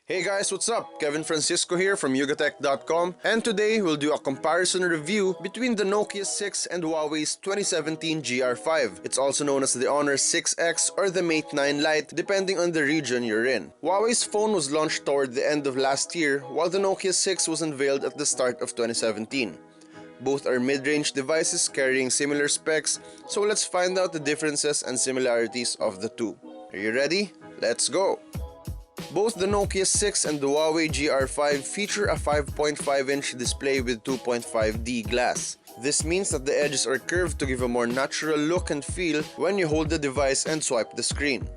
Hey guys, what's up? Kevin Francisco here from yugatech.com, and today we'll do a comparison review between the Nokia 6 and Huawei's 2017 GR5. It's also known as the Honor 6X or the Mate 9 Lite depending on the region you're in. Huawei's phone was launched toward the end of last year while the Nokia 6 was unveiled at the start of 2017. Both are mid-range devices carrying similar specs, so let's find out the differences and similarities of the two. Are you ready? Let's go! Both the Nokia 6 and the Huawei GR5 feature a 5.5-inch display with 2.5D glass. This means that the edges are curved to give a more natural look and feel when you hold the device and swipe the screen.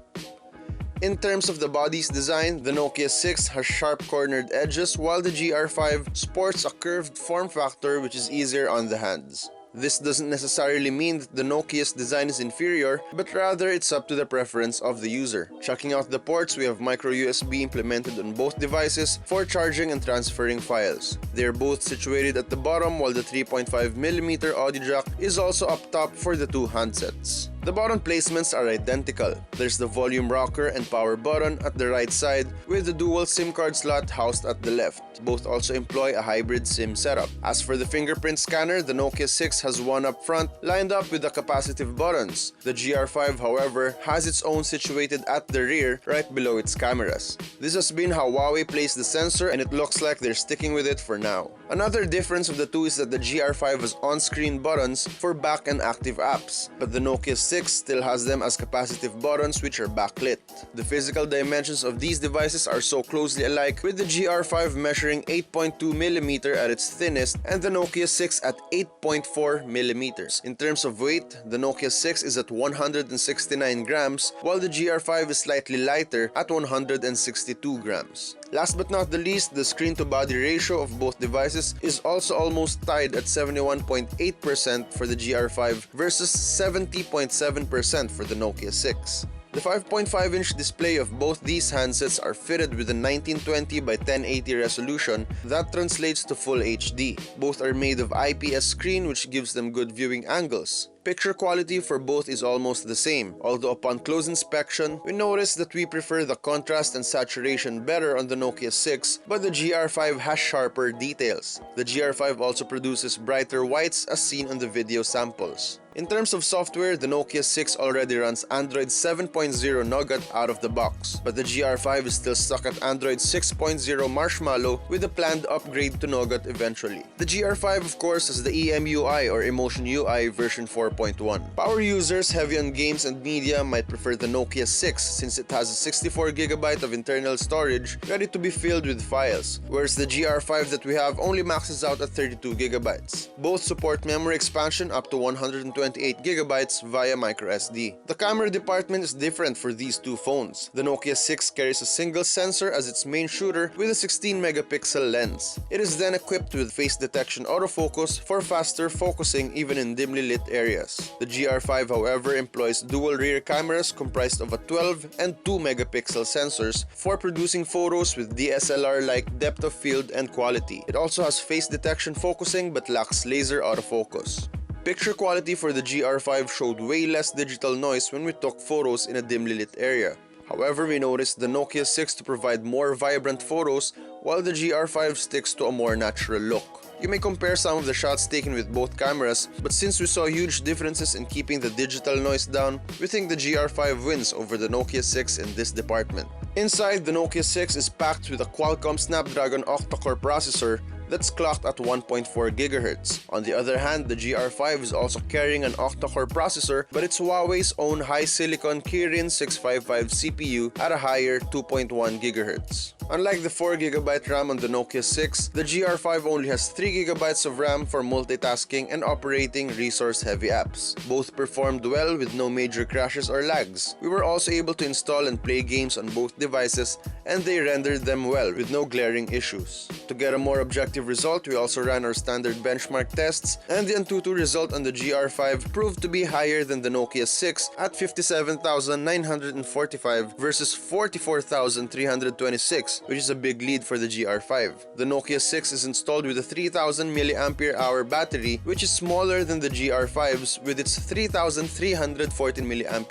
In terms of the body's design, the Nokia 6 has sharp cornered edges while the GR5 sports a curved form factor which is easier on the hands. This doesn't necessarily mean that the Nokia's design is inferior, but rather it's up to the preference of the user. Checking out the ports, we have micro USB implemented on both devices for charging and transferring files. They are both situated at the bottom while the 3.5mm audio jack is also up top for the two handsets. The button placements are identical. There's the volume rocker and power button at the right side with the dual SIM card slot housed at the left. Both also employ a hybrid SIM setup. As for the fingerprint scanner, the Nokia 6 has one up front lined up with the capacitive buttons. The GR5, however, has its own situated at the rear right below its cameras. This has been how Huawei placed the sensor and it looks like they're sticking with it for now. Another difference of the two is that the GR5 has on-screen buttons for back and active apps, but the Nokia 6 still has them as capacitive buttons which are backlit. The physical dimensions of these devices are so closely alike, with the GR5 measuring 8.2mm at its thinnest and the Nokia 6 at 8.4mm. In terms of weight, the Nokia 6 is at 169 grams while the GR5 is slightly lighter at 162 grams. Last but not the least, the screen-to-body ratio of both devices is also almost tied at 71.8% for the GR5 versus 70.7% for the Nokia 6. The 5.5-inch display of both these handsets are fitted with a 1920 by 1080 resolution that translates to Full HD. Both are made of IPS screen which gives them good viewing angles. Picture quality for both is almost the same, although upon close inspection, we notice that we prefer the contrast and saturation better on the Nokia 6, but the GR5 has sharper details. The GR5 also produces brighter whites as seen on the video samples. In terms of software, the Nokia 6 already runs Android 7.0 Nougat out of the box, but the GR5 is still stuck at Android 6.0 Marshmallow with a planned upgrade to Nougat eventually. The GR5 of course has the EMUI or Emotion UI version 4.1. Power users heavy on games and media might prefer the Nokia 6 since it has a 64GB of internal storage ready to be filled with files, whereas the GR5 that we have only maxes out at 32GB. Both support memory expansion up to 128GB via microSD. The camera department is different for these two phones. The Nokia 6 carries a single sensor as its main shooter with a 16-megapixel lens. It is then equipped with face detection autofocus for faster focusing even in dimly lit areas. The GR5, however, employs dual rear cameras comprised of a 12 and 2-megapixel sensors for producing photos with DSLR-like depth of field and quality. It also has face detection focusing but lacks laser autofocus. Picture quality for the GR5 showed way less digital noise when we took photos in a dimly lit area. However, we noticed the Nokia 6 to provide more vibrant photos while the GR5 sticks to a more natural look. You may compare some of the shots taken with both cameras, but since we saw huge differences in keeping the digital noise down, we think the GR5 wins over the Nokia 6 in this department. Inside, the Nokia 6 is packed with a Qualcomm Snapdragon octa-core processor that's clocked at 1.4 GHz. On the other hand, the GR5 is also carrying an octa-core processor, but it's Huawei's own high-silicon Kirin 655 CPU at a higher 2.1 GHz. Unlike the 4GB RAM on the Nokia 6, the GR5 only has 3GB of RAM for multitasking and operating resource-heavy apps. Both performed well with no major crashes or lags. We were also able to install and play games on both devices, and they rendered them well with no glaring issues. To get a more objective result, we also ran our standard benchmark tests, and the Antutu result on the GR5 proved to be higher than the Nokia 6 at 57,945 versus 44,326, which is a big lead for the GR5. The Nokia 6 is installed with a 3000 mAh battery, which is smaller than the GR5's with its 3314 mAh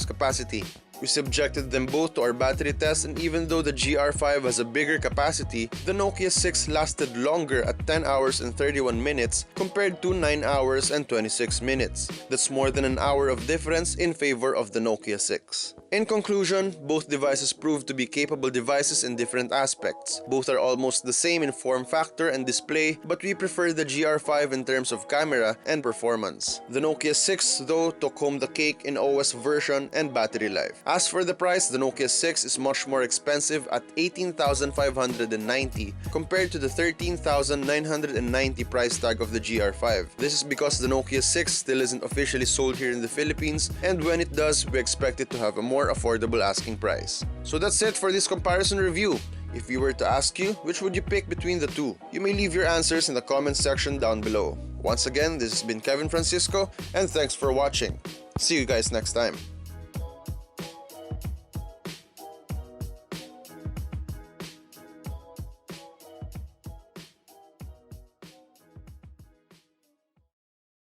capacity. We subjected them both to our battery test, and even though the GR5 has a bigger capacity, the Nokia 6 lasted longer at 10 hours and 31 minutes compared to 9 hours and 26 minutes. That's more than an hour of difference in favor of the Nokia 6. In conclusion, both devices proved to be capable devices in different aspects. Both are almost the same in form factor and display, but we prefer the GR5 in terms of camera and performance. The Nokia 6 though took home the cake in OS version and battery life. As for the price, the Nokia 6 is much more expensive at 18,590 compared to the 13,990 price tag of the GR5. This is because the Nokia 6 still isn't officially sold here in the Philippines, and when it does, we expect it to have a more affordable asking price. So that's it for this comparison review. If we were to ask you, which would you pick between the two? You may leave your answers in the comment section down below. Once again, this has been Kevin Francisco, and thanks for watching. See you guys next time.